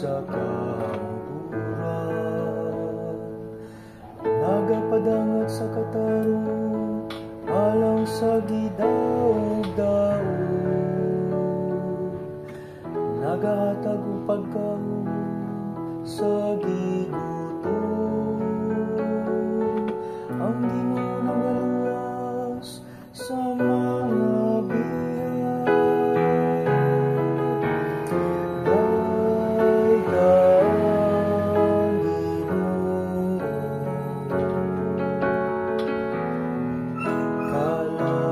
sa kampuran. Nagapadangat sa katarong alang sa gidaog-daog. Nagahatag o pagkaon sa gigutom. Ang Ginoo nagaluwas sa mga bihag. Daydaang Ginoo, kalagyo.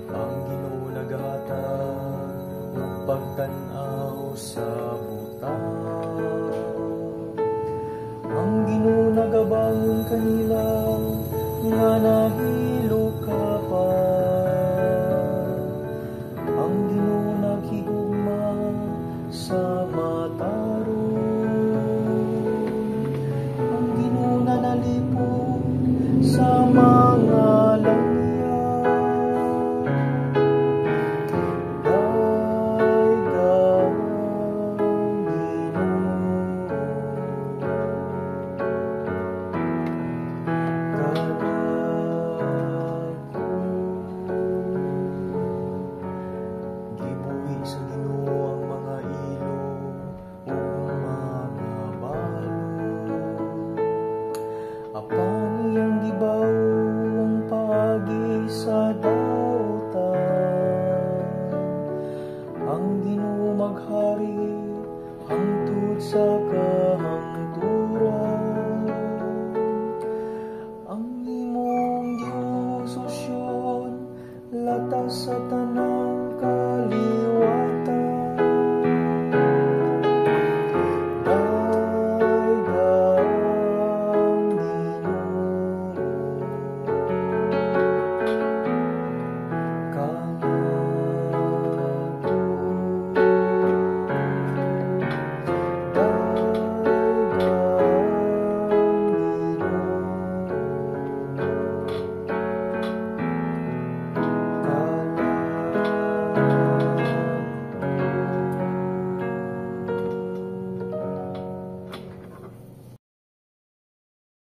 Ang Ginoo naghatag ug pagtan-aw sa butang. Ang Ginoo nagabangon kanila nga nahi